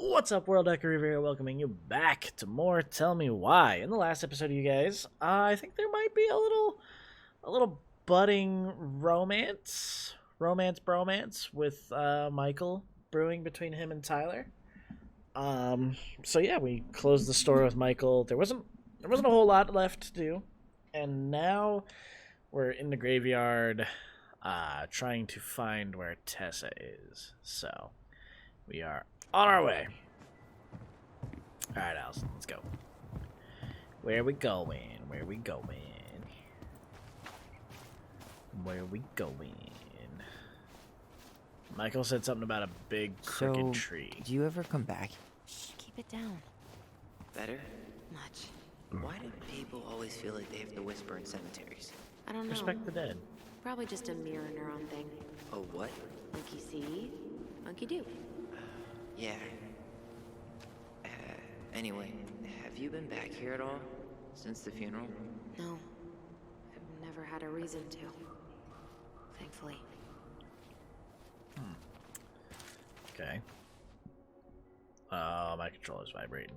What's up, world? EchoReaver here, welcoming you back to more Tell Me Why. In the last episode, you guys, I think there might be a little budding bromance with Michael brewing between him and Tyler. So yeah, we closed the store with Michael. There wasn't a whole lot left to do, and now we're in the graveyard, trying to find where Tessa is. So we are on our way. Alright, Allison, let's go. Where we going? Where we going? Where we going? Michael said something about a big crooked tree. Do you ever come back? Shh, keep it down. Better? Much. Why do people always feel like they have to whisper in cemeteries? I don't know. Respect the dead. Probably just a mirror neuron thing. Oh, what? Monkey see, monkey do. Yeah. Anyway, have you been back here at all? Since the funeral? No. I've never had a reason to. Thankfully. Okay. Oh, my controller's vibrating.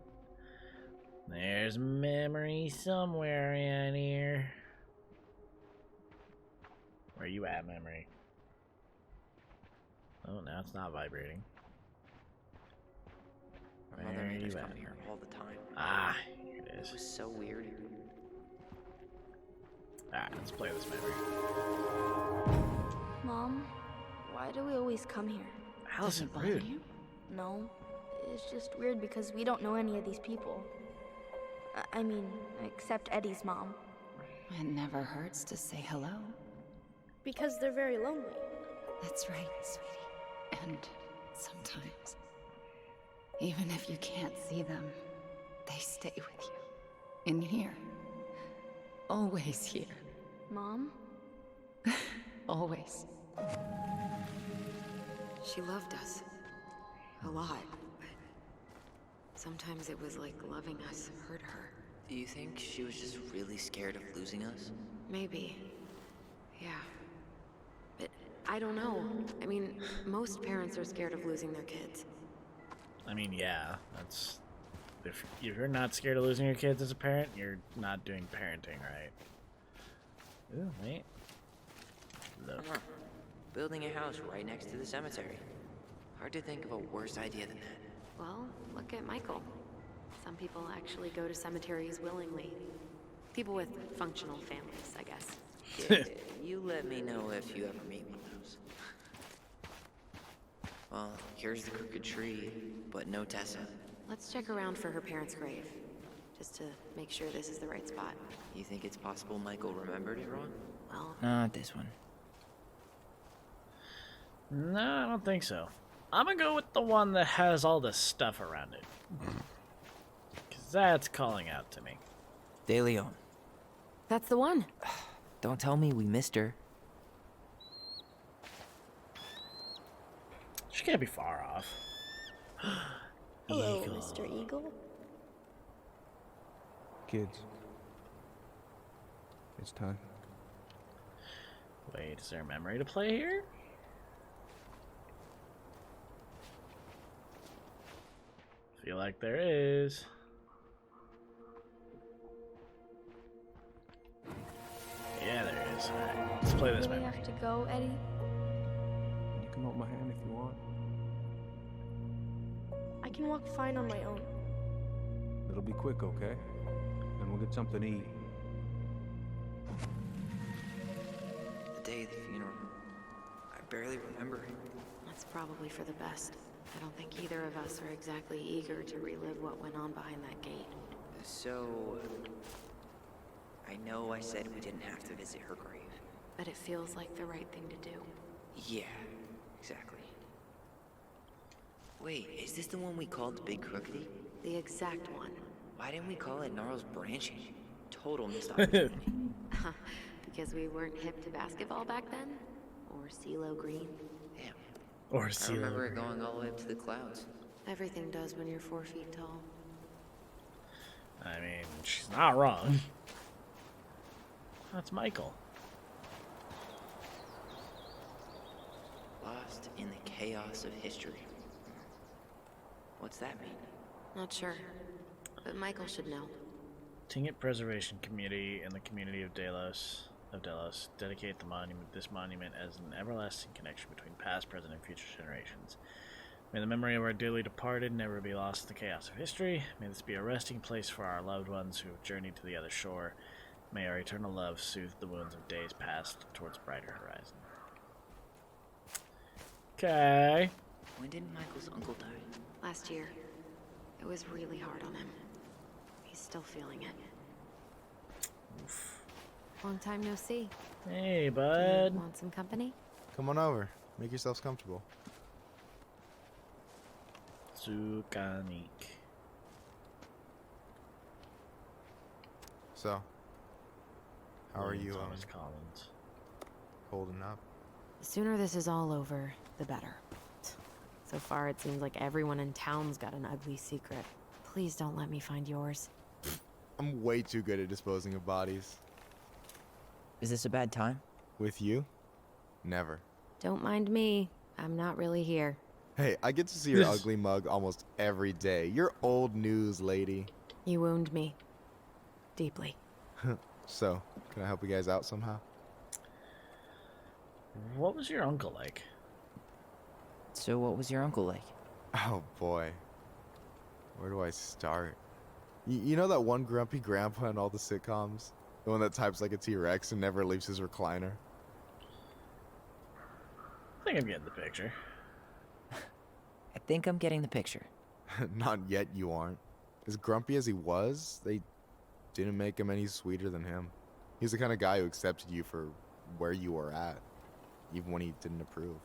There's memory somewhere in here. Where you at, memory? Oh, now it's not vibrating. My mother made us come here all the time. Ah, here it It is. was so weird. Alright, let's play this memory. Mom, why do we always come here? Allison, rude. No, it's just weird because we don't know any of these people. I mean, except Eddie's mom. It never hurts to say hello. Because they're very lonely. That's right, sweetie. And sometimes, even if you can't see them, they stay with you. In here. Always here. Mom? Always. She loved us. A lot. But sometimes it was like loving us hurt her. Do you think she was just really scared of losing us? Maybe. Yeah. But I don't know. I mean, most parents are scared of losing their kids. I mean, yeah, that's... If you're not scared of losing your kids as a parent, you're not doing parenting right. Ooh, wait. Look. Building a house right next to the cemetery. Hard to think of a worse idea than that. Well, look at Michael. Some people actually go to cemeteries willingly. People with functional families, I guess. Yeah, you let me know if you ever meet one of those. Well, here's the crooked tree, but no Tessa. Let's check around for her parents' grave, just to make sure this is the right spot. You think it's possible Michael remembered it wrong? Well, Not this one. No, I don't think so. I'm gonna go with the one that has all the stuff around it. Because that's calling out to me. De Leon. that's the one. Don't tell me we missed her. She can't be far off. Hello, Eagle. Mr. Eagle. Kids, it's time. Wait, is there a memory to play here? Feel like there is. Yeah, there is. Alright, let's play this Do we memory. have to go, Eddie? You can hold my hand if you want. I can walk fine on my own. It'll be quick, okay? Then we'll get something to eat. The day of the funeral. I barely remember it. That's probably for the best. I don't think either of us are exactly eager to relive what went on behind that gate. So... I know I said we didn't have to visit her grave. But it feels like the right thing to do. Yeah, exactly. Wait, is this the one we called the Big Crookedy? The exact one. Why didn't we call it Gnarls Branching? Total missed opportunity. Because we weren't hip to basketball back then? Or CeeLo Green? Damn. Or I see remember it going all the way up to the clouds. Everything does when you're 4 feet tall. I mean, she's not wrong. That's Michael. Lost in the chaos of history. What's that mean? Not sure, but Michael should know. Tingit Preservation Community and the community of Delos dedicate this monument as an everlasting connection between past, present, and future generations. May the memory of our dearly departed never be lost in the chaos of history. May this be a resting place for our loved ones who have journeyed to the other shore. May our eternal love soothe the wounds of days past towards a brighter horizon. Okay. When did Michael's uncle die? Last year. It was really hard on him. He's still feeling it. Oof. Long time no see. Hey, You bud. want some company? Come on over. Make yourselves comfortable. Zukanik. So, how are you, Thomas Collins. holding up? The sooner this is all over, the better. So far, it seems like everyone in town's got an ugly secret. Please don't let me find yours. I'm way too good at disposing of bodies. Is this a bad time? With you? Never. Don't mind me. I'm not really here. Hey, I get to see your ugly mug almost every day. You're old news, lady. You wound me. Deeply. So, can I help you guys out somehow? What was your uncle like? So what was your uncle like? Oh boy. Where do I start? You know that one grumpy grandpa in all the sitcoms? The one that types like a T-Rex and never leaves his recliner? I think I'm getting the picture. I think I'm getting the picture. Not yet, you aren't. As grumpy as he was, they didn't make him any sweeter than him. He's the kind of guy who accepted you for where you were at, even when he didn't approve.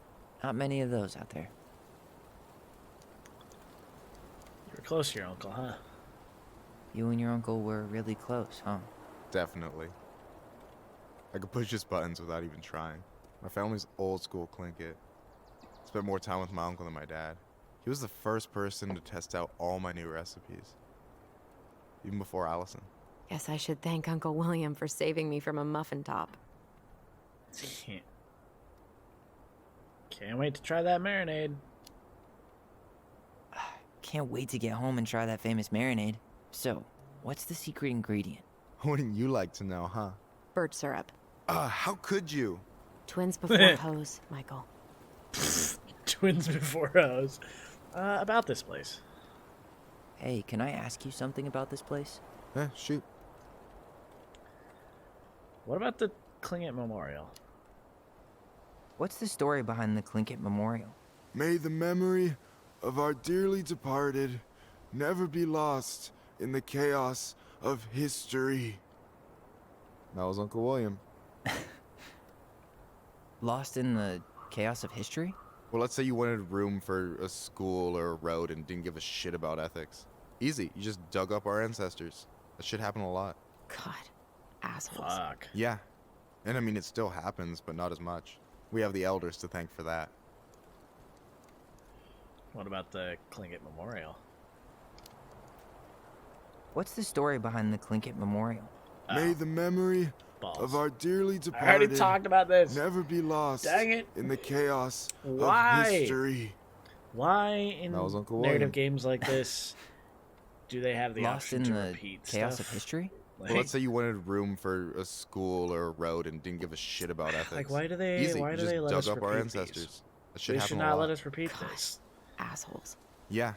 Not many of those out there. You were close to your uncle, huh? You and your uncle were really close, huh? Definitely. I could push his buttons without even trying. My family's old school Clinkit. Spent more time with my uncle than my dad. He was the first person to test out all my new recipes. Even before Allison. Guess I should thank Uncle William for saving me from a muffin top. Can't wait to try that marinade. Can't wait to get home and try that famous marinade. So, what's the secret ingredient? Wouldn't you like to know, huh? Birch syrup. How could you? Twins before hoes, Michael. Twins before hoes. About this place. Hey, can I ask you something about this place? Shoot. What about the Klingit Memorial? What's the story behind the Clinkit Memorial? May the memory of our dearly departed never be lost in the chaos of history. That was Uncle William. Lost in the chaos of history? Well, let's say you wanted room for a school or a road and didn't give a shit about ethics. Easy. You just dug up our ancestors. That shit happened a lot. God. Assholes. Fuck. Yeah. And I mean, it still happens, but not as much. We have the elders to thank for that. What about the Klingit Memorial? What's the story behind the Clinkit Memorial? May the memory Balls. of our dearly I already departed talked about this. never be lost Dang it. in the chaos Why? of history. Why in That was Uncle narrative William. games like this do they have the Lost option in to the repeat chaos stuff? of history? Like, Well, let's say you wanted room for a school or a road and didn't give a shit about ethics. like, why do they? Easy. Why You do just they let dug us up our repeat ancestors. these? That shit They happened should a not lot. let us repeat God. this. Assholes. Yeah.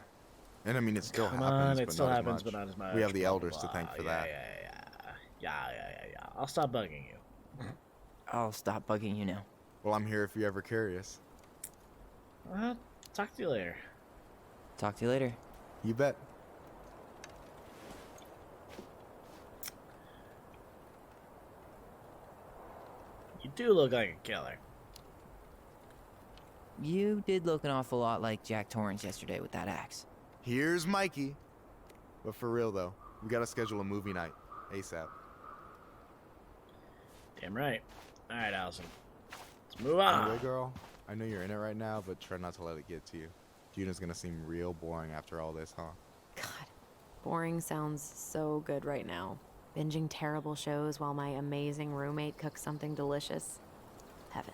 And I mean, it still Come happens, on, it but still not happens, as much. but not as much. We have the blah, blah, elders to blah. thank for yeah, that. Yeah. I'll stop bugging you. I'll stop bugging you now. Well, I'm here if you're ever curious. Talk to you later. Talk to you later. You bet. You do look like a killer. You did look an awful lot like Jack Torrance yesterday with that axe. Here's Mikey. But for real, though, we gotta schedule a movie night. ASAP. Damn right. All right, Allison. Let's move on. Anyway, girl, I know you're in it right now, but try not to let it get to you. Juna's gonna seem real boring after all this, huh? God. Boring sounds so good right now. Binging terrible shows while my amazing roommate cooks something delicious. Heaven.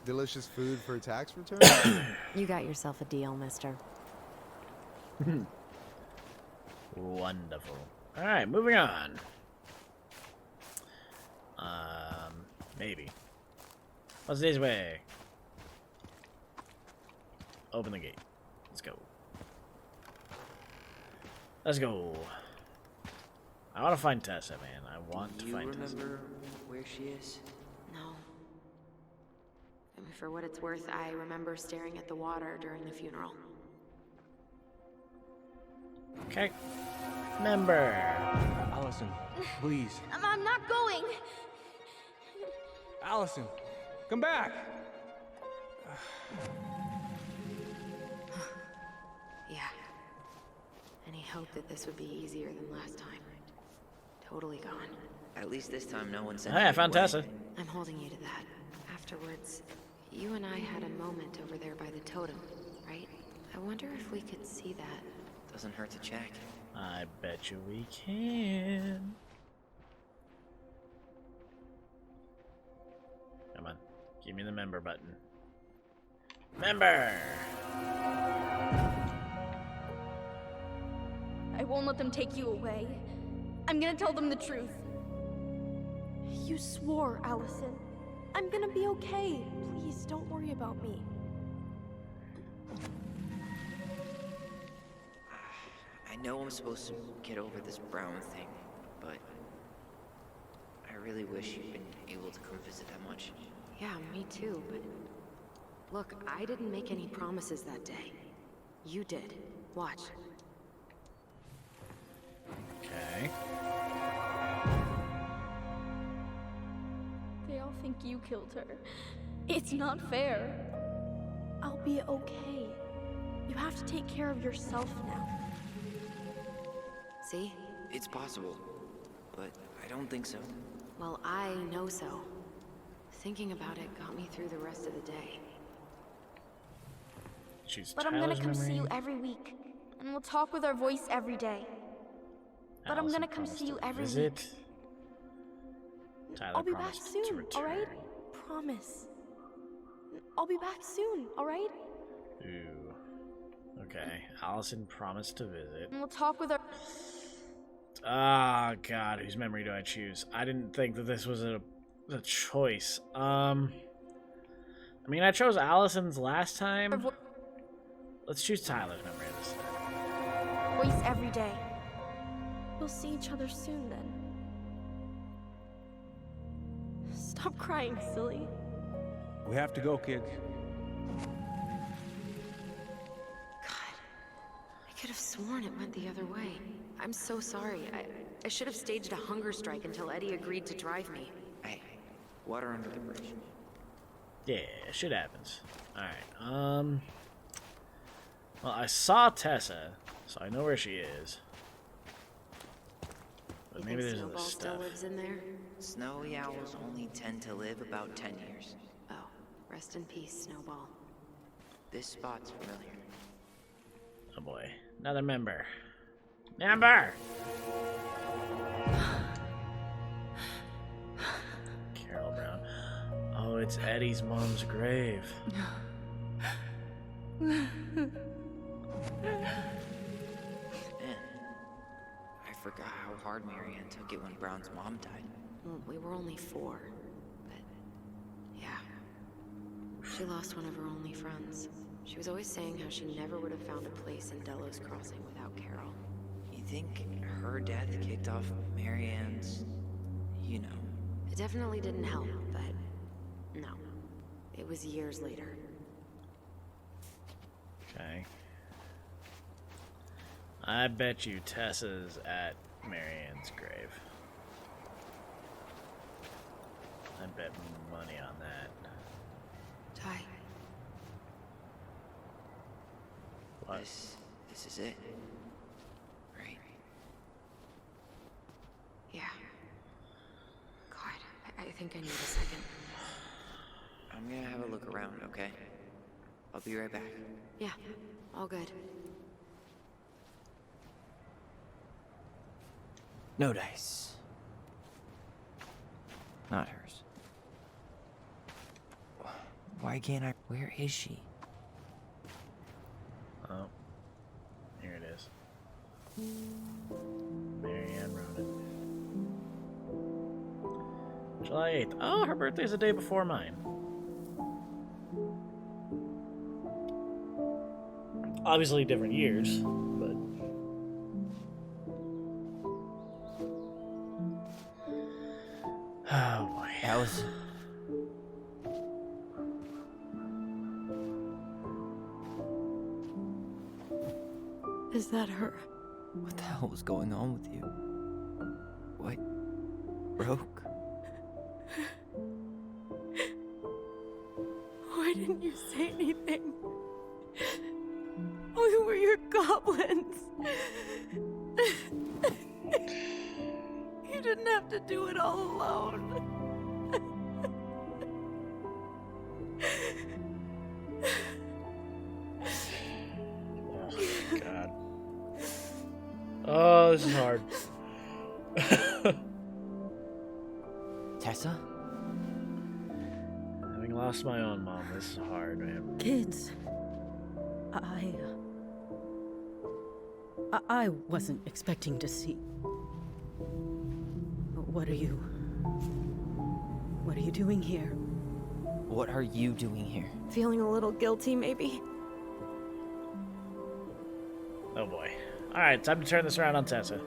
Delicious food for tax return? You got yourself a deal, mister. Wonderful. Alright, moving on. Maybe. What's this way? Open the gate. Let's go. Let's go. I want to find Tessa, man. I want to find Tessa. You remember where she is? No. I mean, for what it's worth, I remember staring at the water during the funeral. Okay. Member. Allison, please. I'm not going. Allison, come back! Yeah. Any hope that this would be easier than last time? Totally gone. At least this time no one said. Hey, I found Tessa. I'm holding you to that. Afterwards, you and I had a moment over there by the totem, right? I wonder if we could see that. Doesn't hurt to check. I bet you we can. Come on. Give me the member button. Member! I won't let them take you away. I'm gonna tell them the truth. You swore, Allison. I'm gonna be okay. Please, don't worry about me. I know I'm supposed to get over this Brown thing, but I really wish you'd been able to come visit that much. Yeah, me too, but... Look, I didn't make any promises that day. You did. Watch. Okay. They all think you killed her. It's not fair. I'll be okay. You have to take care of yourself now. See? It's possible, but I don't think so. Well, I know so. Thinking about it got me through the rest of the day. Choose But I'm gonna Tyler's come see you memory. every week. And we'll talk with our voice every day. But I'm Allison gonna come promised see you to every visit. week. Tyler I'll be back promised to soon, return. alright? Promise. I'll be back soon, alright? Ooh. Okay. Allison promised to visit. And we'll talk with our... Ah, God, whose memory do I choose? I didn't think that this was a choice. I mean, I chose Allison's last time. Let's choose Tyler's memory this time. voice every day. We'll see each other soon then. Stop crying, silly. We have to go, kid. God, I could have sworn it went the other way. I'm so sorry. I should have staged a hunger strike until Eddie agreed to drive me. Hey, water under the bridge. Yeah, shit happens. Alright, well, I saw Tessa, so I know where she is. But You maybe think there's other Snowball still stuff. lives in there? Snowy owls only tend to live about 10 years. Oh, rest in peace, Snowball. This spot's familiar. Oh boy, another member. Member! Carol Brown. Oh, it's Eddie's mom's grave. Man, I forgot how hard Marianne took it when Brown's mom died. Well, we were only 4, but yeah. She lost one of her only friends. She was always saying how she never would have found a place in Delos Crossing without Carol. You think her death kicked off Marianne's, you know? It definitely didn't help, but no. It was years later. Okay. I bet you Tessa's at Marianne's grave. I bet money on that. Ty, What? This is it. Right? yeah. God, I think I need a second. I'm gonna have a look around, okay? I'll be right back. Yeah, all good. No dice. Not hers. Why can't I? Where is she? Oh. Here it is. Marianne Ronan. July 8th. Oh, her birthday's a day before mine. Obviously different years, but... Oh, boy. Allison. Is that her? What the hell was going on with you? What? Broke? Why didn't you say anything? We were your goblins. You didn't have to do it all alone. Oh, God. Oh, this is hard. Tessa? Having lost my own mom, this is hard, man. Kids, I wasn't expecting to see. What are you doing here? What are you doing here? Feeling a little guilty, maybe? Oh boy. Alright, time to turn this around on Tessa.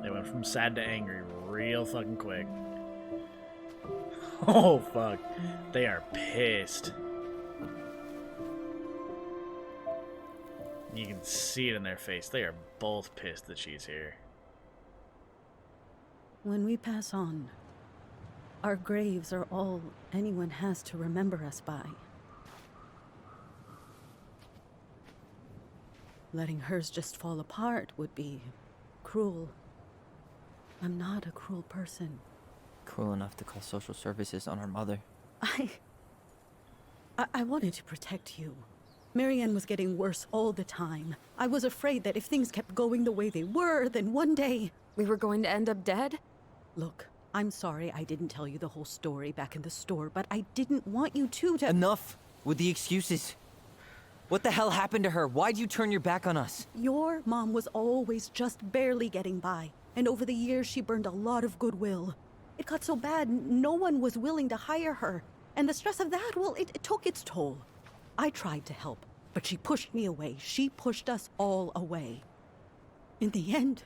They went from sad to angry real fucking quick. Oh fuck. They are pissed. You can see it in their face. They are both pissed that she's here. When we pass on, our graves are all anyone has to remember us by. Letting hers just fall apart would be cruel. I'm not a cruel person. Cruel enough to call social services on our mother. I wanted to protect you. Marianne was getting worse all the time. I was afraid that if things kept going the way they were, then one day... We were going to end up dead? Look, I'm sorry I didn't tell you the whole story back in the store, but I didn't want you to... Enough with the excuses. What the hell happened to her? Why'd you turn your back on us? Your mom was always just barely getting by, and over the years she burned a lot of goodwill. It got so bad, no one was willing to hire her, and the stress of that, well, it took its toll. I tried to help, but she pushed me away. She pushed us all away. In the end,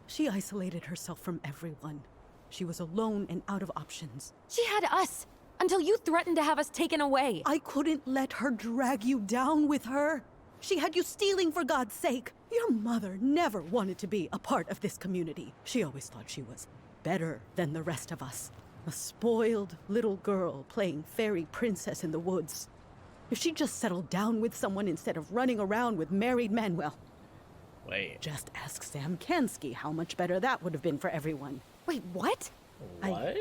she isolated herself from everyone. She was alone and out of options. She had us! Until you threatened to have us taken away! I couldn't let her drag you down with her. She had you stealing for God's sake. Your mother never wanted to be a part of this community. She always thought she was better than the rest of us. A spoiled little girl playing fairy princess in the woods. If she just settled down with someone instead of running around with married men, well... Wait. Just ask Sam Kansky how much better that would have been for everyone. Wait, what? What?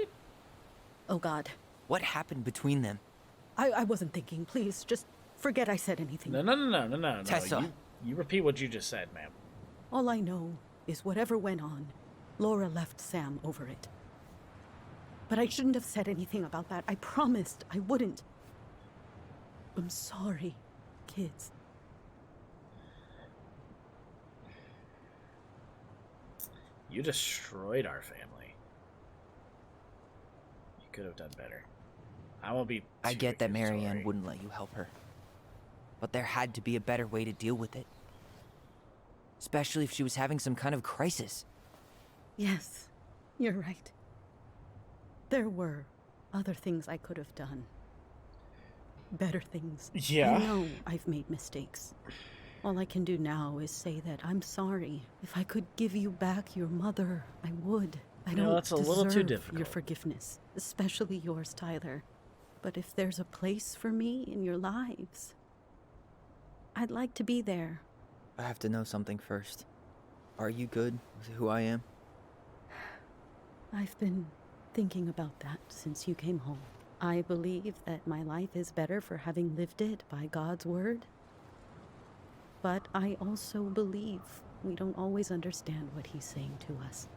Oh, God. What happened between them? I wasn't thinking. Please, just forget I said anything. No. Tessa. You repeat what you just said, ma'am. All I know is whatever went on, Laura left Sam over it. But I shouldn't have said anything about that. I promised I wouldn't. I'm sorry, kids. You destroyed our family. You could have done better. I won't be. I get that Marianne sorry. wouldn't let you help her. But there had to be a better way to deal with it. Especially if she was having some kind of crisis. Yes, you're right. There were other things I could have done. Better things. Yeah. I know I've made mistakes. All I can do now is say that I'm sorry. If I could give you back your mother, I would. I don't that's a little too deserve difficult. your forgiveness, especially yours, Tyler. But if there's a place for me in your lives, I'd like to be there. I have to know something first. Are you good with who I am? I've been thinking about that since you came home. I believe that my life is better for having lived it by God's word. But I also believe we don't always understand what he's saying to us.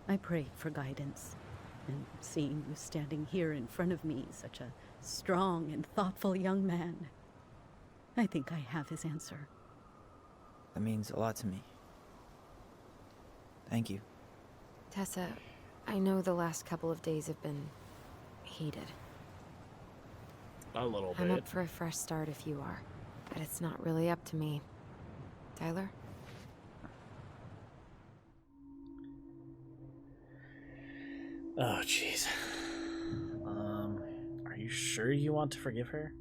I pray for guidance. And seeing you standing here in front of me, such a strong and thoughtful young man, I think I have his answer. That means a lot to me. Thank you. Tessa, I know the last couple of days have been heated. A little I'm bit. up for a fresh start if you are, but it's not really up to me. Tyler? Oh, jeez. Are you sure you want to forgive her?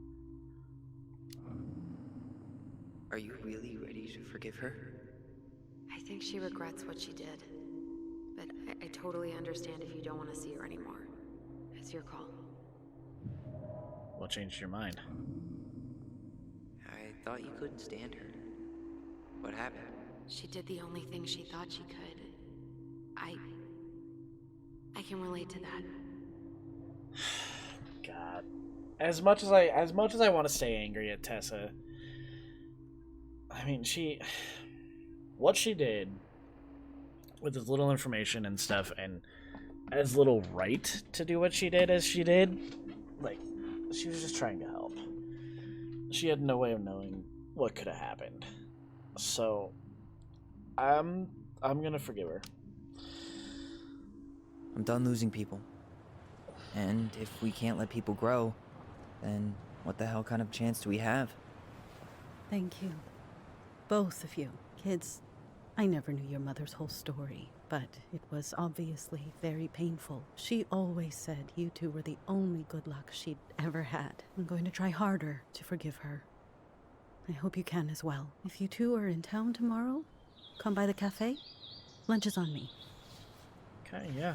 Are you really ready to forgive her? I think she regrets what she did. But I totally understand if you don't want to see her anymore. It's your call. What changed your mind? I thought you couldn't stand her. What happened? She did the only thing she thought she could. I can relate to that. God. As much as I want to stay angry at Tessa, I mean, what she did with as little information and stuff, and as little right to do what she did as she did, like, she was just trying to help. She had no way of knowing what could have happened. So, I'm gonna forgive her. I'm done losing people. And if we can't let people grow, then what the hell kind of chance do we have? Thank you. Both of you. Kids, I never knew your mother's whole story, but it was obviously very painful. She always said you two were the only good luck she'd ever had. I'm going to try harder to forgive her. I hope you can as well. If you two are in town tomorrow, come by the cafe. Lunch is on me. Okay, yeah.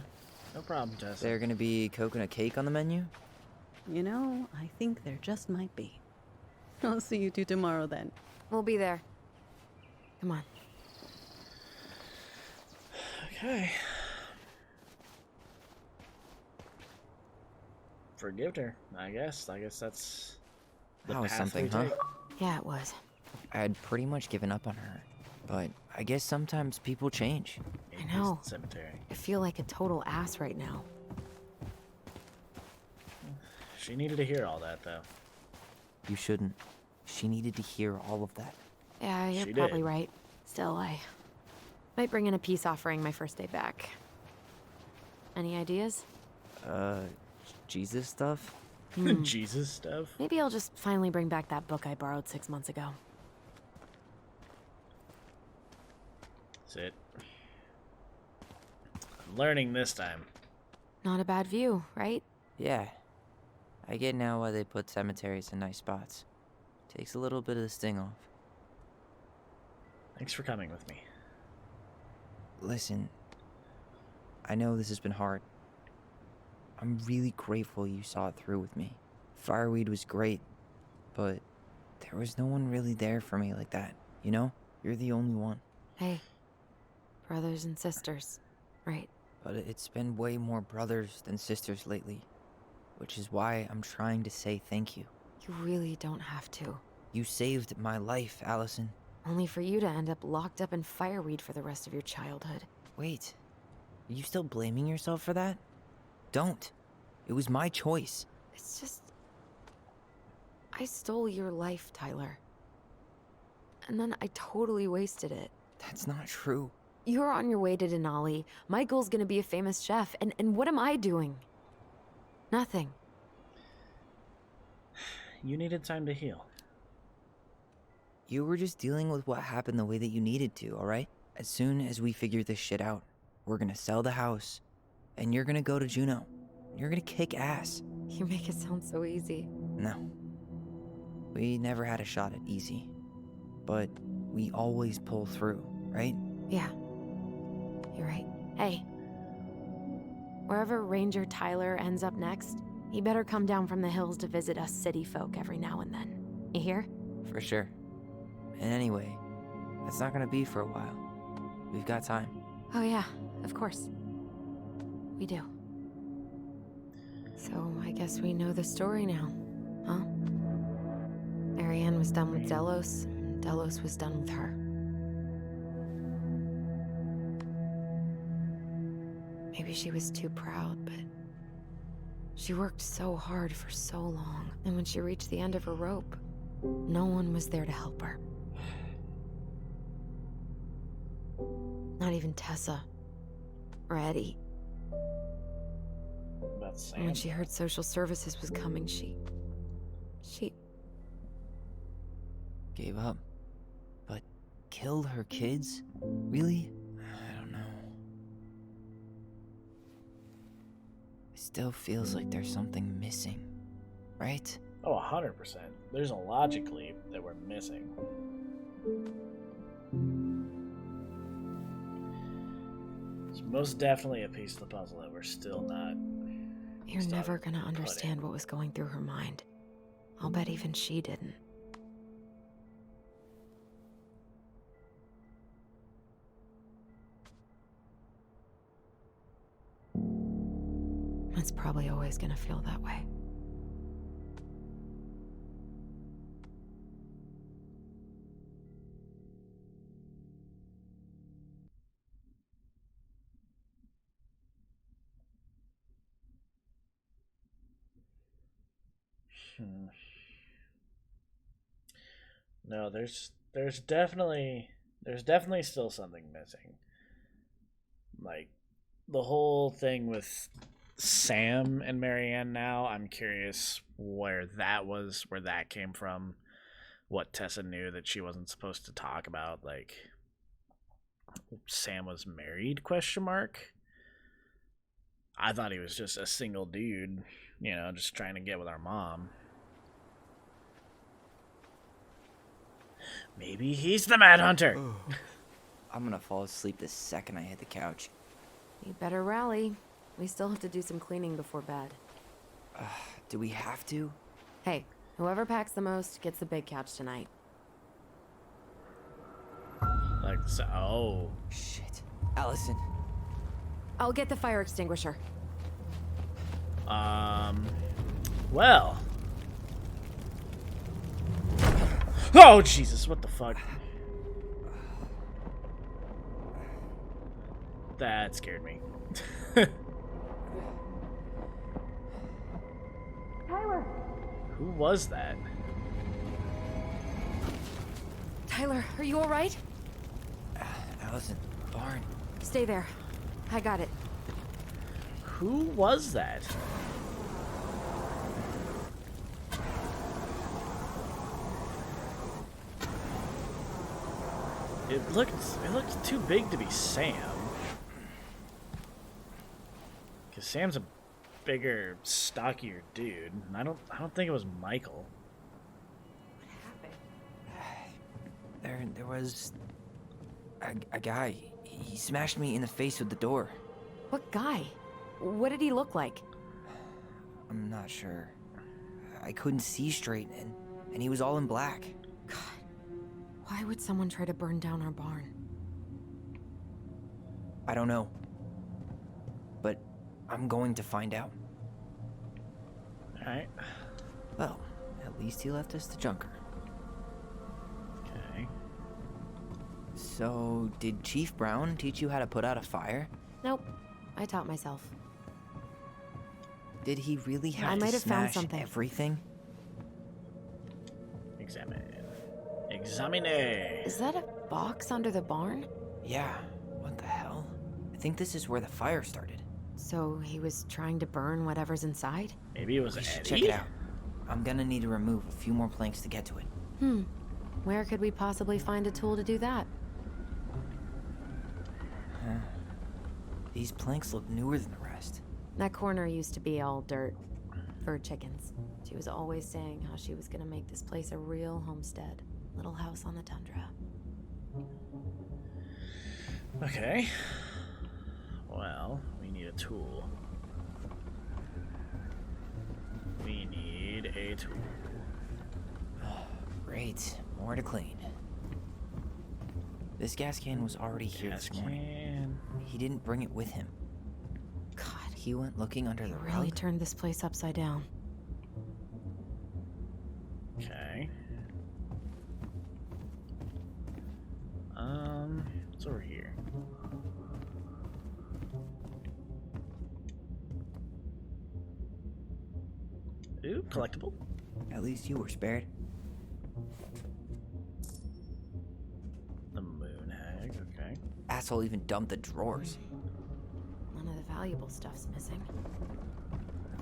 No problem, Tessa. Is there gonna be coconut cake on the menu? You know, I think there just might be. I'll see you two tomorrow then. We'll be there. Come on. Okay. Forgived her, I guess. I guess that's the That was path something, we huh? take. Yeah, it was. I had pretty much given up on her. But I guess sometimes people change. In I know. this cemetery. I feel like a total ass right now. She needed to hear all that, though. You shouldn't. She needed to hear all of that. Yeah, you're She probably did. right. Still, I might bring in a peace offering my first day back. Any ideas? Jesus stuff? Jesus stuff. Maybe I'll just finally bring back that book I borrowed 6 months ago. That's it. I'm learning this time. Not a bad view, right? Yeah. I get now why they put cemeteries in nice spots. Takes a little bit of the sting off. Thanks for coming with me. Listen, I know this has been hard. I'm really grateful you saw it through with me. Fireweed was great, but there was no one really there for me like that, you know? You're the only one. Hey, brothers and sisters, right? But it's been way more brothers than sisters lately, which is why I'm trying to say thank you. You really don't have to. You saved my life, Allison. Only for you to end up locked up in fireweed for the rest of your childhood. Wait, are you still blaming yourself for that? Don't. It was my choice. It's just... I stole your life, Tyler. And then I totally wasted it. That's not true. You're on your way to Denali. Michael's gonna be a famous chef. And what am I doing? Nothing. You needed time to heal. You were just dealing with what happened the way that you needed to, alright? As soon as we figure this shit out, we're gonna sell the house, and you're gonna go to Juneau. You're gonna kick ass. You make it sound so easy. No. We never had a shot at easy. But we always pull through, right? Yeah. You're right. Hey. Wherever Ranger Tyler ends up next, he better come down from the hills to visit us city folk every now and then. You hear? For sure. And anyway, that's not gonna be for a while. We've got time. Oh yeah, of course. We do. So I guess we know the story now, huh? Marianne was done with Delos, and Delos was done with her. Maybe she was too proud, but she worked so hard for so long. And when she reached the end of her rope, no one was there to help her. Not even Tessa or Eddie. That's Sam. And when she heard social services was coming, she Gave up. But killed her kids? Really? I don't know. It still feels like there's something missing, right? Oh, 100%. There's a logic leap that we're missing. It's most definitely a piece of the puzzle that we're still not. You're Stop never gonna putting. understand what was going through her mind. I'll bet even she didn't. It's probably always gonna feel that way. No, there's definitely still something missing. Like the whole thing with Sam and Marianne now, I'm curious where that came from. What Tessa knew that she wasn't supposed to talk about, like Sam was married, question mark. I thought he was just a single dude, just trying to get with our mom. Maybe he's the Mad Hunter. I'm gonna fall asleep the second I hit the couch. You better rally. We still have to do some cleaning before bed. Do we have to? Hey, whoever packs the most gets the big couch tonight. Like so. Oh. Shit. Allison. I'll get the fire extinguisher. Well. Oh, Jesus, what the fuck? That scared me. Tyler! Who was that? Tyler, are you all right? Allison, barn. Stay there. I got it. Who was that? It looked too big to be Sam. Cause Sam's a bigger, stockier dude. And I don't think it was Michael. There was a guy. He smashed me in the face with the door. What guy? What did he look like? I'm not sure. I couldn't see straight, and he was all in black. God, why would someone try to burn down our barn? I don't know. But I'm going to find out. Alright. Well, at least he left us the junker. Okay. So, did Chief Brown teach you how to put out a fire? Nope. I taught myself. Did he really have I to might have found smash something. everything? Examine. Is that a box under the barn? Yeah. What the hell? I think this is where the fire started. So he was trying to burn whatever's inside? Maybe it was We should Eddie? check it out. I'm gonna need to remove a few more planks to get to it. Where could we possibly find a tool to do that? These planks look newer than the rest. That corner used to be all dirt for chickens. She was always saying how she was gonna make this place a real homestead. Little house on the tundra. Okay. Well, we need a tool. We need a tool. Great. More to clean. This gas can was already here this morning. He didn't bring it with him. God, He went looking under the really rug. turned this place upside down. Okay. What's over here? collectible. At least you were spared. The moon hag, okay. Asshole even dumped the drawers. None of the valuable stuff's missing.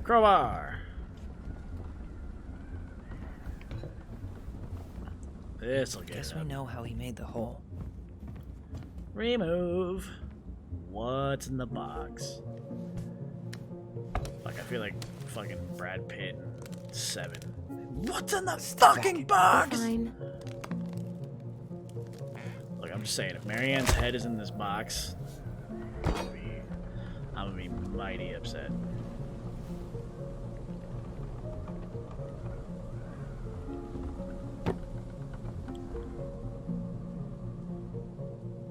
Crowbar. This'll get Guess it we up. know how he made the hole. Remove. What's in the box? Like, I feel like fucking Brad Pitt in 7. What's in the fucking box? Fine. Look, I'm just saying, if Marianne's head is in this box, I'm gonna be mighty upset.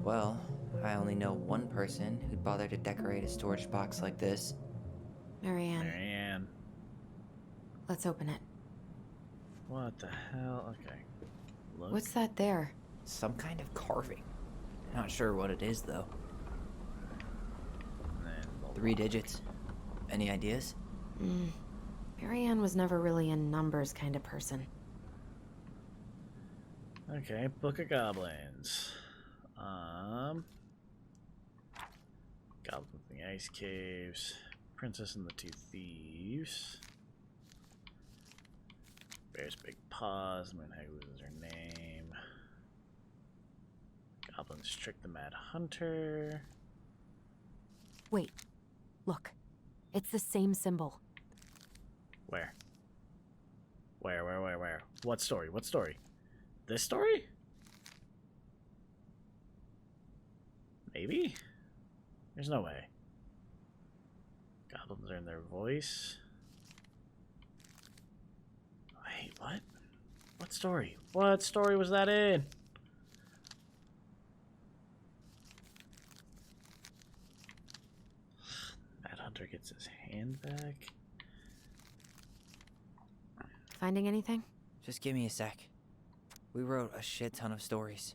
Well, I only know one person who'd bother to decorate a storage box like this. Marianne, Marianne. let's open it. What the hell? Okay. Look. What's that there? Some kind of carving. Not sure what it is, though. And then the 3 digits. Any ideas? Marianne was never really a numbers kind of person. Okay, Book of Goblins. Goblin in the Ice Caves. Princess and the 2 Thieves. Bear's Big Paws. Moon Hag loses her name. Goblins trick the Mad Hunter. Wait, look. It's the same symbol. Where? Where? What story? What story? This story? Maybe? There's no way. Goblins are in their voice. Wait, what? What story? What story was that in? Mad Hunter gets his hand back. Finding anything? Just give me a sec. We wrote a shit ton of stories.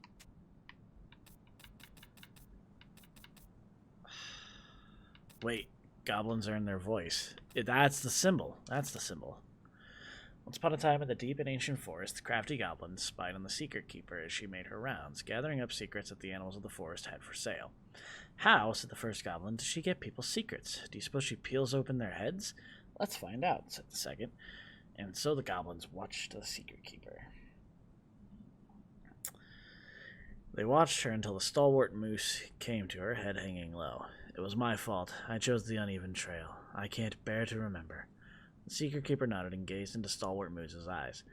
Wait, goblins are in their voice. That's the symbol. That's the symbol. Once upon a time in the deep and ancient forest, the crafty goblins spied on the Secret Keeper as she made her rounds, gathering up secrets that the animals of the forest had for sale. How, said the first goblin, does she get people's secrets? Do you suppose she peels open their heads? Let's find out, said the second. And so the goblins watched the Secret Keeper. They watched her until the stalwart moose came to her, head hanging low. It was my fault. I chose the uneven trail. I can't bear to remember. The Secret Keeper nodded and gazed into Stalwart Moose's eyes.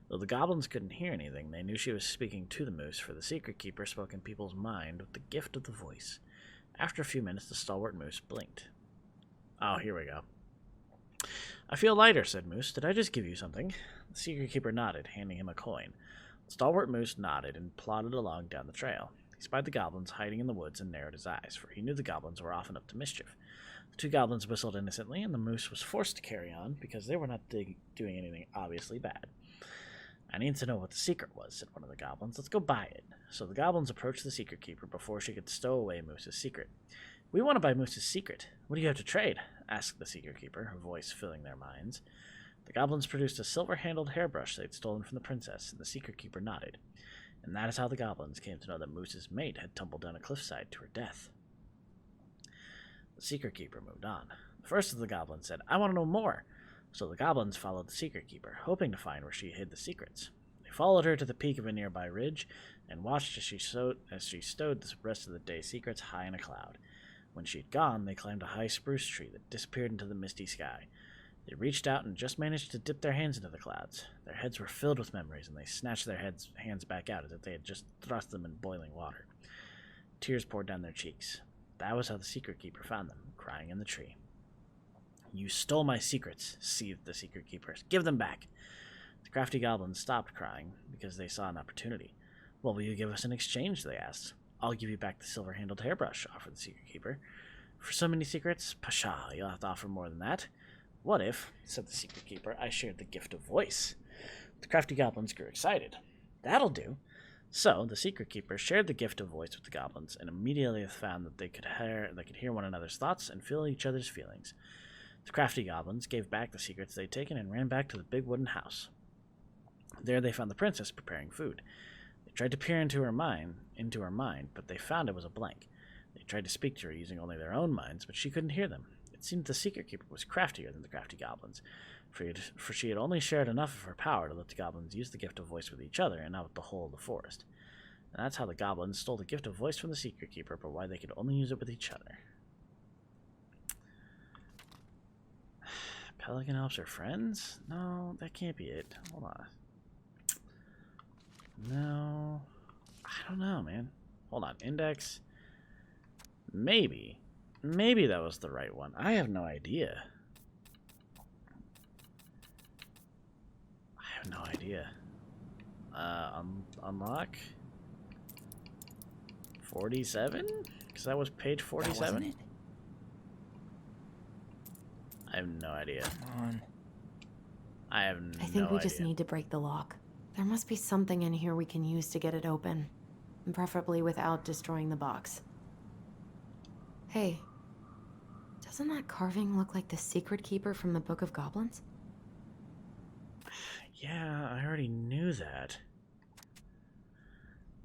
Though the goblins couldn't hear anything, they knew she was speaking to the moose, for the Secret Keeper spoke in people's mind with the gift of the voice. After a few minutes, the Stalwart Moose blinked. Oh, here we go. I feel lighter, said Moose. Did I just give you something? The Secret Keeper nodded, handing him a coin. The Stalwart Moose nodded and plodded along down the trail. He spied the goblins hiding in the woods and narrowed his eyes, for he knew the goblins were often up to mischief. The 2 goblins whistled innocently, and the moose was forced to carry on because they were not doing anything obviously bad. I need to know what the secret was, said one of the goblins. Let's go buy it. So the goblins approached the Secret Keeper before she could stow away Moose's secret. We want to buy Moose's secret. What do you have to trade? Asked the Secret Keeper, her voice filling their minds. The goblins produced a silver-handled hairbrush they'd stolen from the princess, and the Secret Keeper nodded. And that is how the goblins came to know that Moose's mate had tumbled down a cliffside to her death. The Secret Keeper moved on. The first of the goblins said, I want to know more. So the goblins followed the Secret Keeper, hoping to find where she hid the secrets. They followed her to the peak of a nearby ridge and watched as she stowed the rest of the day's secrets high in a cloud. When she'd gone, they climbed a high spruce tree that disappeared into the misty sky. They reached out and just managed to dip their hands into the clouds. Their heads were filled with memories, and they snatched their hands back out as if they had just thrust them in boiling water. Tears poured down their cheeks. That was how the Secret Keeper found them, crying in the tree. You stole my secrets, seethed the Secret Keeper. Give them back. The crafty goblins stopped crying because they saw an opportunity. What will you give us in exchange? They asked. I'll give you back the silver-handled hairbrush, offered the Secret Keeper. For so many secrets? Pshaw, you'll have to offer more than that. What if, said the Secret Keeper, I shared the gift of voice? The crafty goblins grew excited. That'll do. So, the Secret Keeper shared the gift of voice with the goblins, and immediately found that they could hear one another's thoughts and feel each other's feelings. The crafty goblins gave back the secrets they'd taken and ran back to the big wooden house. There they found the princess preparing food. They tried to peer into her mind, but they found it was a blank. They tried to speak to her using only their own minds, but she couldn't hear them. It seemed the secret keeper was craftier than the crafty goblins, for she had only shared enough of her power to let the goblins use the gift of voice with each other and not with the whole of the forest. And that's how the goblins stole the gift of voice from the secret keeper, but why they could only use it with each other. Pelican helps her friends? No, that can't be it. Hold on. No. I don't know, man. Hold on. Index. Maybe. Maybe that was the right one. I have no idea. I have no idea. Unlock 47? Because that was page 47? I have no idea. Come on. I have no idea. I think we just need to break the lock. There must be something in here we can use to get it open. And preferably without destroying the box. Hey, doesn't that carving look like the secret keeper from the Book of Goblins? Yeah, I already knew that.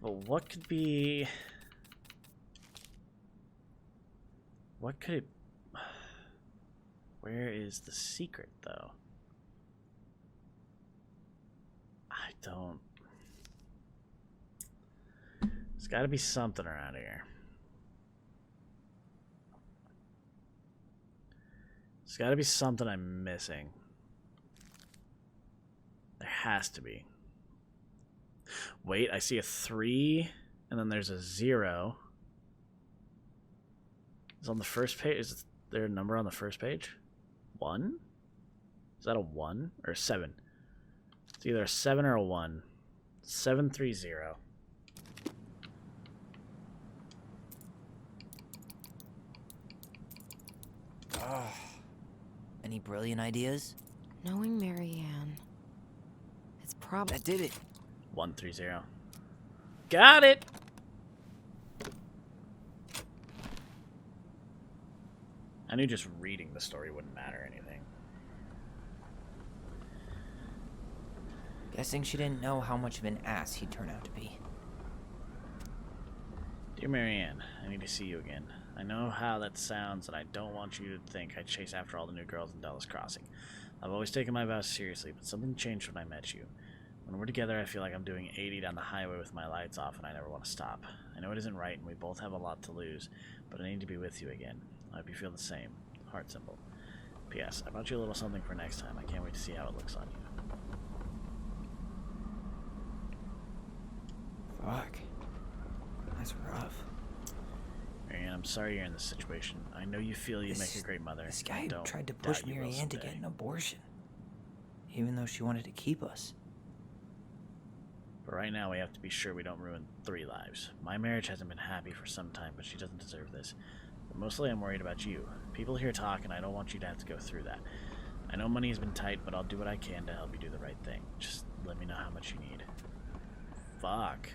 But what could be... What could it... Where is the secret, though? I don't... There's gotta be something around here. There's gotta be something I'm missing. There has to be. Wait, I see a 3, and then there's a 0. Is on the first page? Is there a number on the first page? 1? Is that a 1 or a 7? It's either a 7 or a 1. 730. Any brilliant ideas? Knowing Marianne, it's probably... That did it. 130. Got it! I knew just reading the story wouldn't matter anything. Guessing she didn't know how much of an ass he'd turn out to be. Dear Marianne, I need to see you again. I know how that sounds, and I don't want you to think I chase after all the new girls in Dallas Crossing. I've always taken my vows seriously, but something changed when I met you. When we're together, I feel like I'm doing 80 down the highway with my lights off, and I never want to stop. I know it isn't right, and we both have a lot to lose, but I need to be with you again. I hope you feel the same. Heart symbol. P.S. I bought you a little something for next time. I can't wait to see how it looks on you. Fuck. That's rough. Marianne, I'm sorry you're in this situation. I know you feel you make a great mother. This guy Don't tried to doubt push you will Marianne to get someday. an abortion. Even though she wanted to keep us. But right now we have to be sure we don't ruin 3 lives. My marriage hasn't been happy for some time, but she doesn't deserve this. But mostly I'm worried about you. People here talk, and I don't want you to have to go through that. I know money has been tight, but I'll do what I can to help you do the right thing. Just let me know how much you need. Fuck.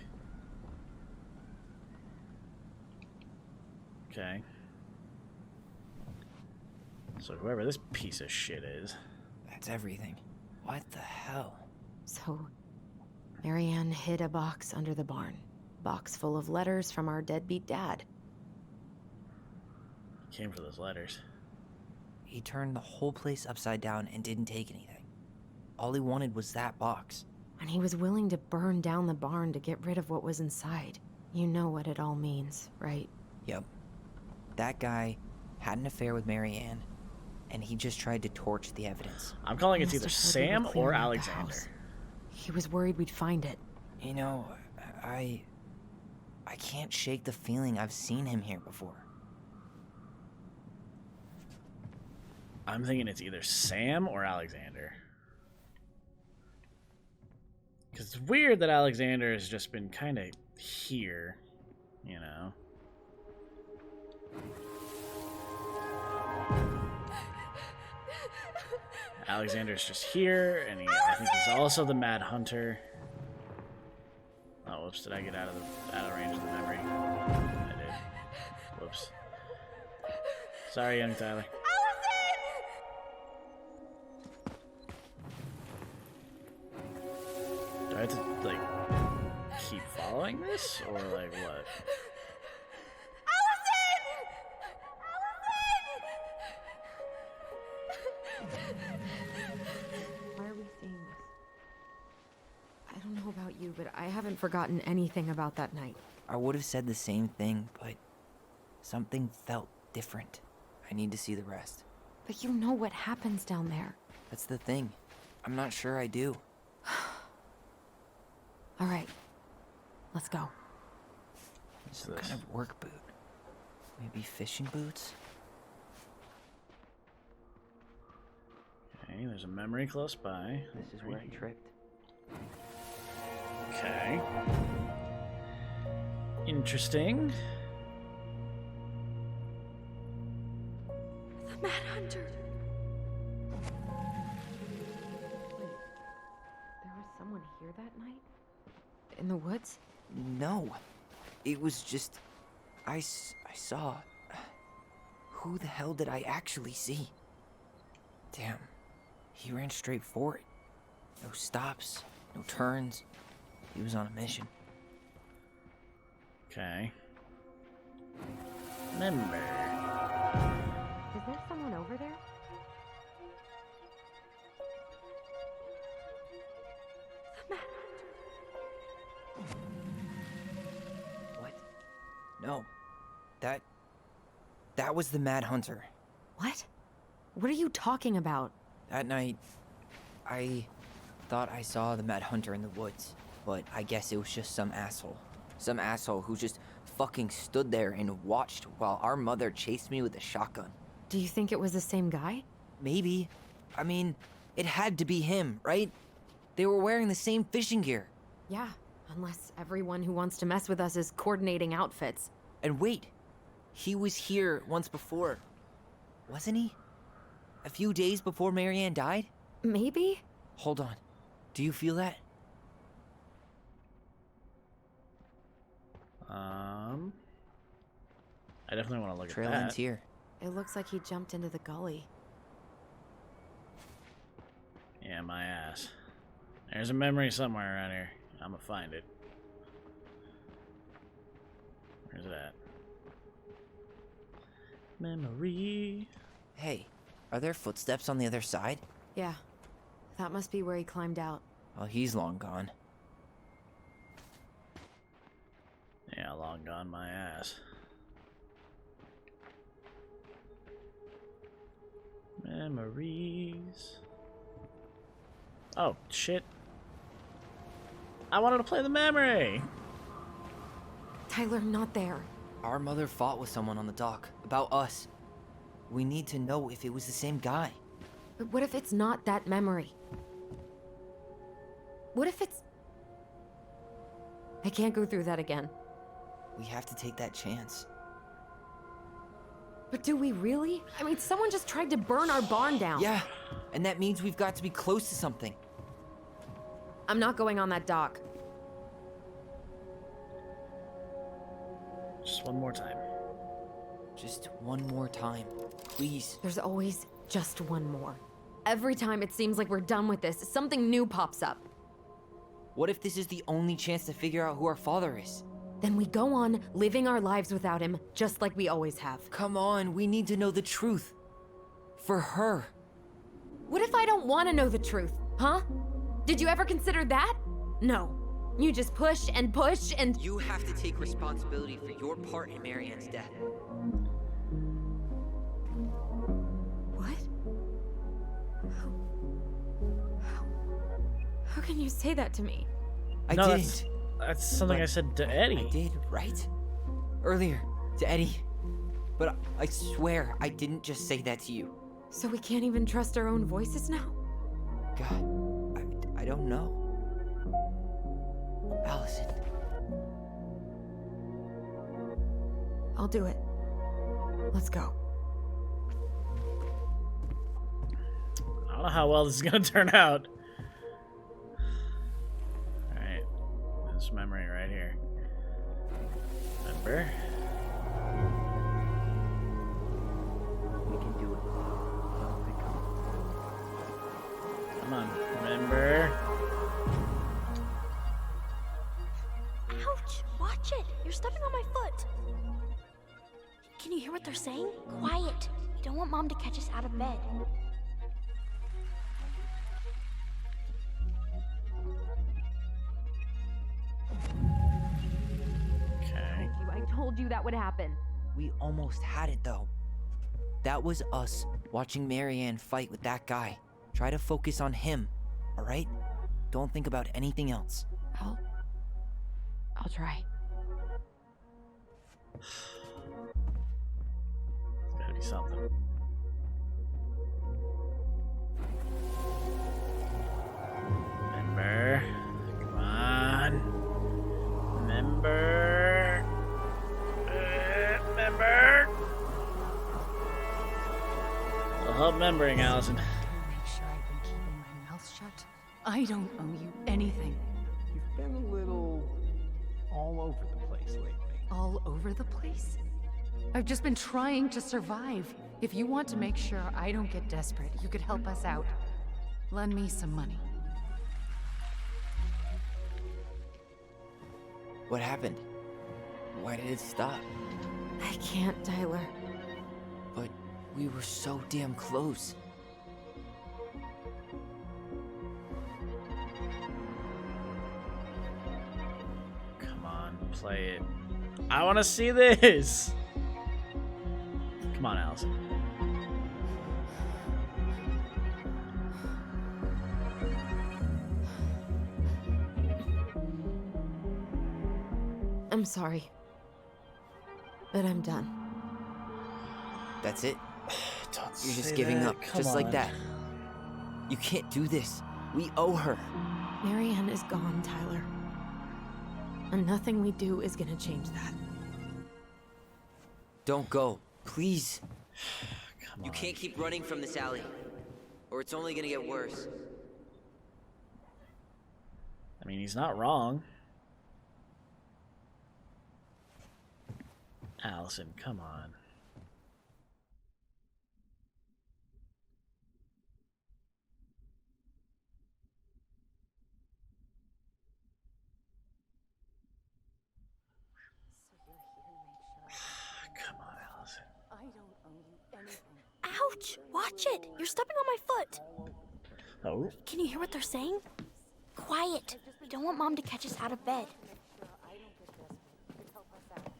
Okay. So whoever this piece of shit is... That's everything. What the hell? So, Marianne hid a box under the barn. Box full of letters from our deadbeat dad. Came for those letters. He turned the whole place upside down and didn't take anything. All he wanted was that box. And he was willing to burn down the barn to get rid of what was inside. You know what it all means, right? Yep. That guy had an affair with Marianne, and he just tried to torch the evidence. I'm calling it Must either have heard we were Sam or clearing out the Alexander. house. He was worried we'd find it. You know, I can't shake the feeling I've seen him here before. I'm thinking it's either Sam or Alexander. Because it's weird that Alexander has just been kind of here, you know. Alexander's just here, and I think he's also the Mad Hunter. Oh, whoops! Did I get out of range of the memory? I did. Whoops. Sorry, young Tyler. I have to, like, keep following this? Or, like, what? Why are we seeing this? I don't know about you, but I haven't forgotten anything about that night. I would have said the same thing, but something felt different. I need to see the rest. But you know what happens down there. That's the thing. I'm not sure I do. All right, let's go. Some kind of work boot. Maybe fishing boots? Okay, there's a memory close by. This is where I tripped. Okay. Interesting. The Mad Hunter. Wait, there was someone here that night? In the woods? No. It was just... I saw... Who the hell did I actually see? Damn. He ran straight for it. No stops, no turns. He was on a mission. Okay. Remember. Is there someone over there? The Mad Hunter. What? No. That was the Mad Hunter. What? What are you talking about? That night, I thought I saw the Mad Hunter in the woods, but I guess it was just some asshole. Some asshole who just fucking stood there and watched while our mother chased me with a shotgun. Do you think it was the same guy? Maybe. I mean, it had to be him, right? They were wearing the same fishing gear. Yeah, unless everyone who wants to mess with us is coordinating outfits. And wait, he was here once before, wasn't he? A few days before Marianne died? Maybe? Hold on. Do you feel that? I definitely want to look Trail at ends that. here. It looks like he jumped into the gully. Yeah, my ass. There's a memory somewhere around here. I'm gonna find it. Where's it at? Memory. Hey, are there footsteps on the other side? Yeah, that must be where he climbed out. Well, he's long gone. Yeah, long gone my ass. Memories. Oh, shit. I wanted to play the memory! Tyler, not there. Our mother fought with someone on the dock about us. We need to know if it was the same guy. But what if it's not that memory? What if it's... I can't go through that again. We have to take that chance. But do we really? I mean, someone just tried to burn our barn down. Yeah, and that means we've got to be close to something. I'm not going on that dock. Just one more time. Just one more time, please. There's always just one more. Every time it seems like we're done with this, something new pops up. What if this is the only chance to figure out who our father is? Then we go on living our lives without him, just like we always have. Come on, we need to know the truth. For her. What if I don't want to know the truth, huh? Did you ever consider that? No. You just push and push and... You have to take responsibility for your part in Marianne's death. What? How can you say that to me? I No, didn't. That's something But I said to Eddie. I did, right? Earlier, to Eddie. But I swear I didn't just say that to you. So we can't even trust our own voices now? God, I don't know. Allison. I'll do it. Let's go. I don't know how well this is gonna turn out. Alright. This memory right here. Remember? We can do it. Come on. Remember? You're stepping on my foot. Can you hear what they're saying? Quiet. We don't want Mom to catch us out of bed. Okay. I told you that would happen. We almost had it though. That was us watching Marianne fight with that guy. Try to focus on him, alright? Don't think about anything else. I'll try. There's gotta be something. Remember. Come on. Remember. Remember. I'll help remembering, Allison. Make sure I've been keeping my mouth shut. I don't owe you anything. You've been a little all over the place lately. All over the place? I've just been trying to survive. If you want to make sure I don't get desperate, you could help us out. Lend me some money. What happened? Why did it stop? I can't, Tyler. But we were so damn close. Come on, play it. I want to see this. Come on, Allison. I'm sorry. But I'm done. That's it? Don't You're just say giving that. up, Come just like on. that. You can't do this. We owe her. Marianne is gone, Tyler. And nothing we do is gonna change that. Don't go, please. Come You on. can't keep running from this alley, or it's only gonna get worse. I mean, he's not wrong. Allison, come on. Come on, Allison. I don't owe you anything. Ouch! Watch it! You're stepping on my foot. Oh, Can you hear what they're saying? Quiet. We don't want Mom to catch us out of bed. I don't get desperate. You could help us out.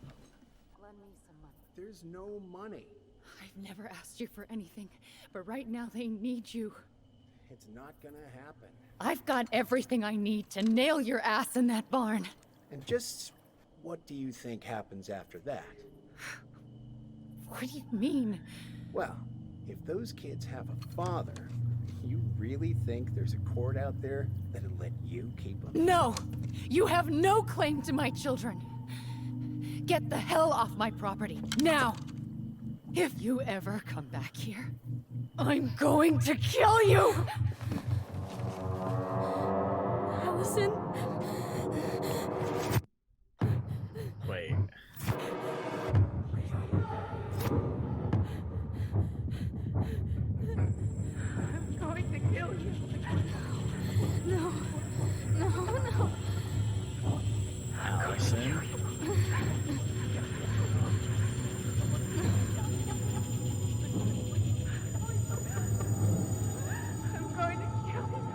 Lend me some money. There's no money. I've never asked you for anything, but right now they need you. It's not gonna happen. I've got everything I need to nail your ass in that barn. And just what do you think happens after that? What do you mean? Well, if those kids have a father, you really think there's a court out there that'll let you keep them? No! You have no claim to my children. Get the hell off my property, now! If you ever come back here, I'm going to kill you! Allison? wait. I'm going to kill you. No. No. Allison. I'm going to kill you.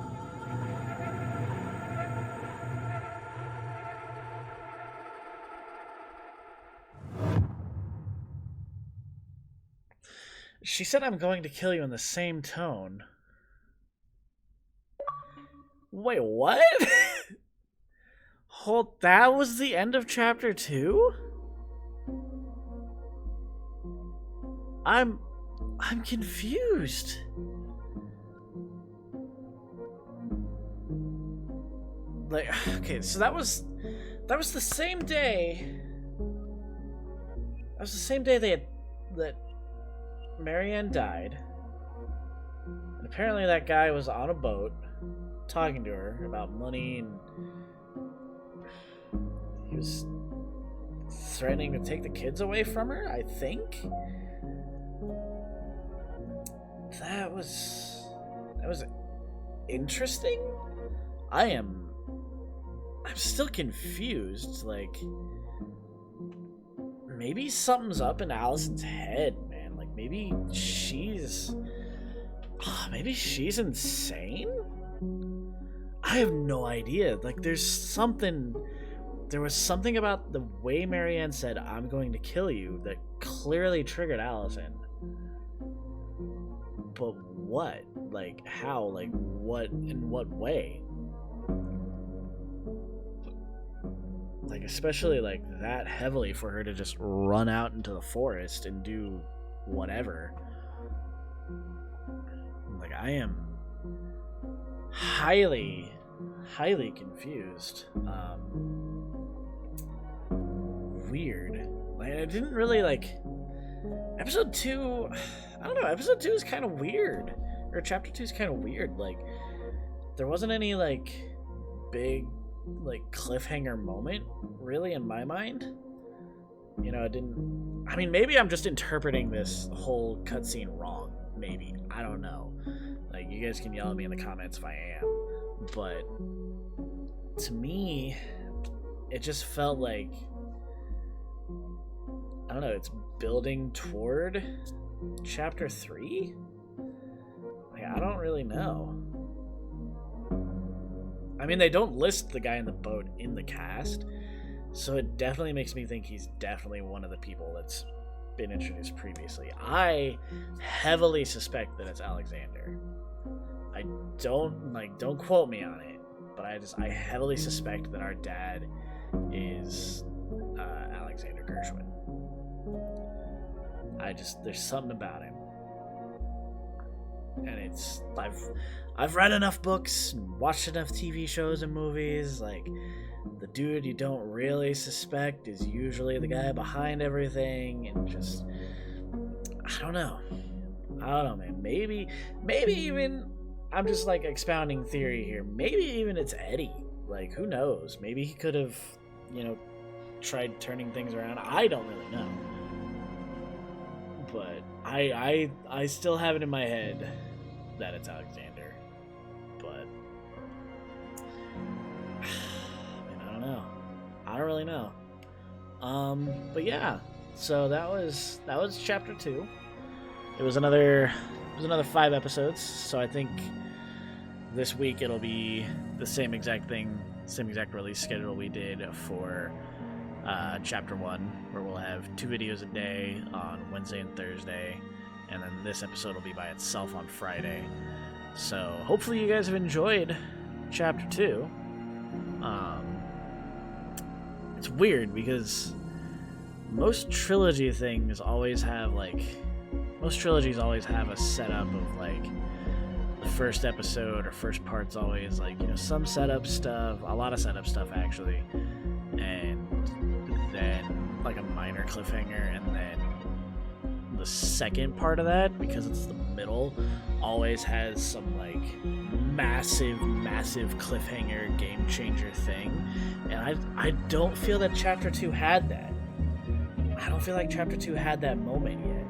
She said I'm going to kill you in the same tone. Wait, what? Hold, that was the end of chapter 2? I'm confused. Like, okay, so that was the same day. That was the same day that Marianne died. And apparently that guy was on a boat talking to her about money, and he was threatening to take the kids away from her, I think. That was interesting. I'm still confused. Like, maybe something's up in Allison's head, man. Like maybe she's insane. I have no idea. Like there was something about the way Marianne said, "I'm going to kill you," that clearly triggered Allison. But what? Like how? Like what? In what way? Like especially like that heavily for her to just run out into the forest and do whatever. Like I am highly confused. Weird. Like I didn't really like episode 2. I don't know, episode 2 is kind of weird. Or chapter 2 is kind of weird. Like there wasn't any like big like cliffhanger moment really in my mind. You know, I mean maybe I'm just interpreting this whole cutscene wrong. Maybe. I don't know. Like you guys can yell at me in the comments if I am. But to me, it just felt like, I don't know, it's building toward chapter 3? Like, I don't really know. I mean, they don't list the guy in the boat in the cast, so it definitely makes me think he's definitely one of the people that's been introduced previously. I heavily suspect that it's Alexander. I don't quote me on it, but I heavily suspect that our dad is Alexander Gershwin. There's something about him, and I've read enough books and watched enough TV shows and movies. Like the dude you don't really suspect is usually the guy behind everything, and just I don't know, man. Maybe even. I'm just like expounding theory here. Maybe even it's Eddie. Like, who knows? Maybe he could have, tried turning things around. I don't really know. But I still have it in my head that it's Alexander. But I don't know. I don't really know. But yeah. So that was chapter 2. It was another 5 episodes. So I think this week it'll be the same exact release schedule we did for chapter 1, where we'll have 2 videos a day on Wednesday and Thursday, and then this episode will be by itself on Friday. So hopefully you guys have enjoyed chapter 2. It's weird because most trilogies always have a setup of like the first episode or first part's always like, some setup stuff, a lot of setup stuff actually, and then like a minor cliffhanger, and then the second part of that, because it's the middle, always has some like massive cliffhanger game changer thing. And I don't feel that chapter 2 had that. I don't feel like chapter 2 had that moment yet,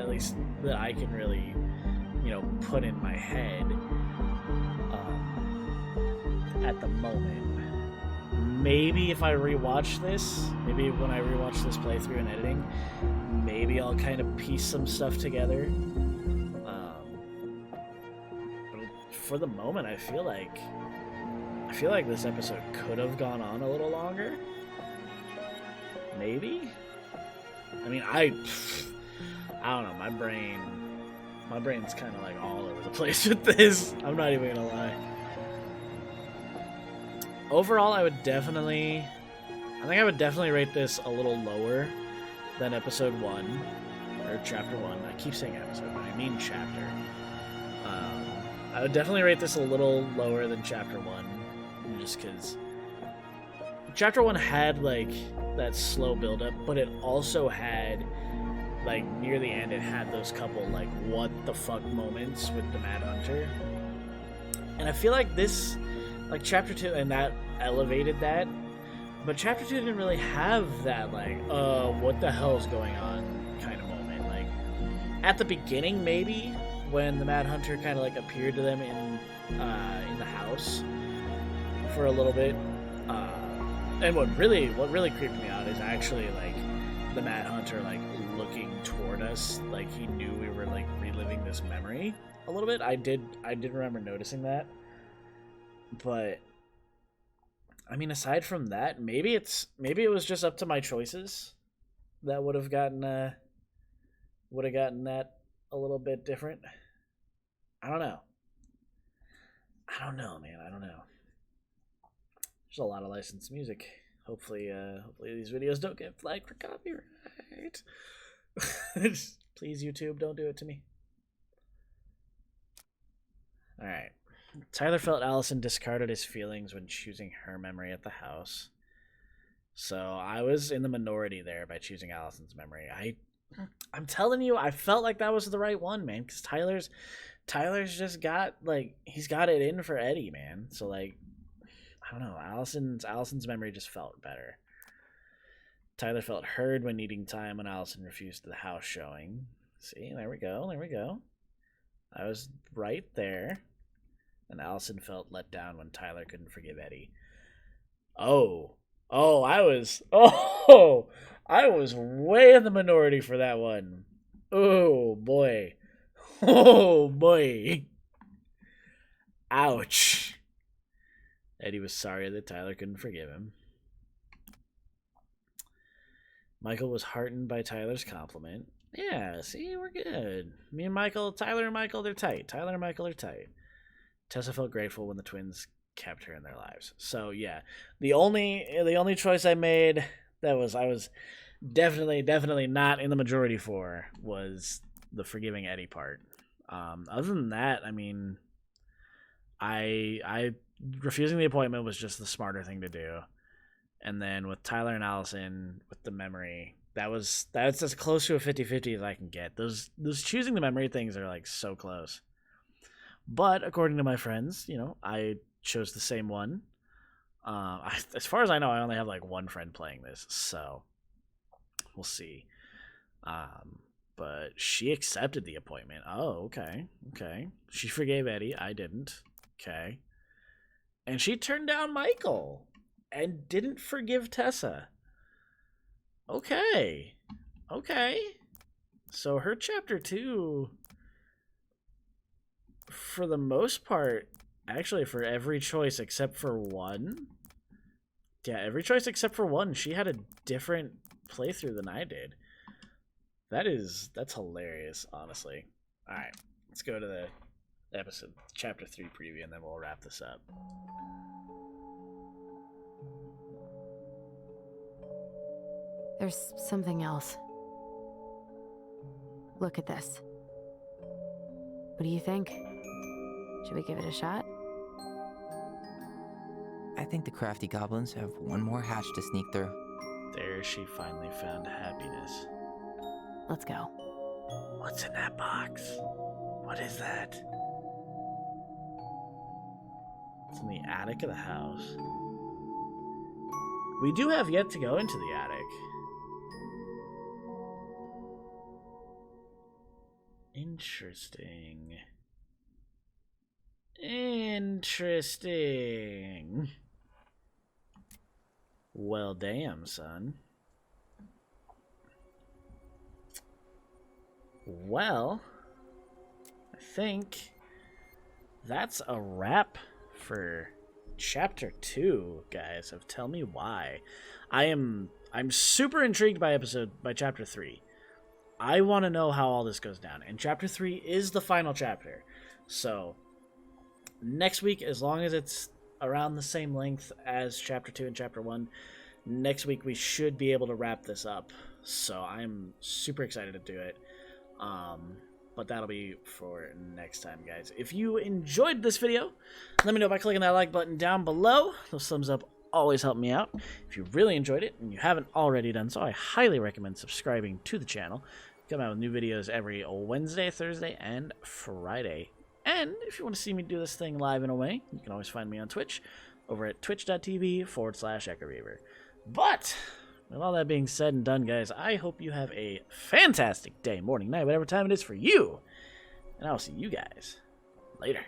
at least that I can really put in my head at the moment. Maybe if I rewatch this, maybe when I rewatch this playthrough and editing, maybe I'll kind of piece some stuff together. But for the moment, I feel like this episode could have gone on a little longer. Maybe. I mean, I don't know. My brain's kind of like all over the place with this. I'm not even gonna lie. Overall, I would definitely rate this a little lower than episode 1 or chapter 1. I keep saying episode, but I mean chapter. I would definitely rate this a little lower than chapter 1, just because chapter 1 had like that slow build up, but it also had like near the end it had those couple like what the fuck moments with the Mad Hunter. And I feel like this, like chapter 2, and that elevated that, but chapter 2 didn't really have that like what the hell is going on kind of moment. Like at the beginning, maybe when the Mad Hunter kind of like appeared to them in the house for a little bit, and what really creeped me out is actually like the Mad Hunter like looking toward us, like he knew we were like reliving this memory a little bit. I did remember noticing that, but I mean, aside from that, maybe it was just up to my choices that would have gotten that a little bit different. I don't know, man. I don't know. There's a lot of licensed music. Hopefully these videos don't get flagged for copyright. Please, YouTube, don't do it to me. All right. Tyler felt Allison discarded his feelings when choosing her memory at the house. So I was in the minority there by choosing Allison's memory. I'm telling you, I felt like that was the right one, man, because Tyler's just got, like, he's got it in for Eddie, man. So, like, I don't know, Allison's memory just felt better. Tyler felt heard when needing time when Allison refused the house showing. See, there we go. I was right there. And Allison felt let down when Tyler couldn't forgive Eddie. I was way in the minority for that one. Oh boy. Ouch. Eddie was sorry that Tyler couldn't forgive him. Michael was heartened by Tyler's compliment. Yeah, see, we're good. Tyler and Michael, they're tight. Tyler and Michael are tight. Tessa felt grateful when the twins kept her in their lives. So yeah, the only choice I made I was definitely not in the majority for was the forgiving Eddie part. Other than that, I mean, I refusing the appointment was just the smarter thing to do. And then with Tyler and Allison with the memory, that's as close to a 50-50 as I can get. Those choosing the memory things are like so close. But according to my friends, I chose the same one. As far as I know, I only have like one friend playing this, so we'll see. But she accepted the appointment. Oh, okay. She forgave Eddie. I didn't. Okay. And she turned down Michael and didn't forgive Tessa. Okay. So her chapter 2, for the most part, actually for every choice except for one. Yeah, every choice except for one, she had a different playthrough than I did. That's hilarious, honestly. Alright, let's go to the episode chapter 3 preview and then we'll wrap this up. There's something else. Look at this. What do you think? Should we give it a shot? I think the crafty goblins have one more hatch to sneak through. There she finally found happiness. Let's go. What's in that box? What is that? It's in the attic of the house. We do have yet to go into the attic. Interesting. Well, damn, son. Well, I think that's a wrap for chapter 2, guys, of Tell Me Why. I'm super intrigued by chapter 3. I want to know how all this goes down. And chapter 3 is the final chapter. So, next week, as long as it's around the same length as chapter 2 and chapter 1, next week we should be able to wrap this up. So, I'm super excited to do it. But that'll be for next time, guys. If you enjoyed this video, let me know by clicking that like button down below. Those thumbs up always help me out. If you really enjoyed it and you haven't already done so, I highly recommend subscribing to the channel. Come out with new videos every Wednesday, Thursday, and Friday. And if you want to see me do this thing live in a way, you can always find me on Twitch over at twitch.tv/EchoReaver. But with all that being said and done, guys, I hope you have a fantastic day, morning, night, whatever time it is for you. And I will see you guys later.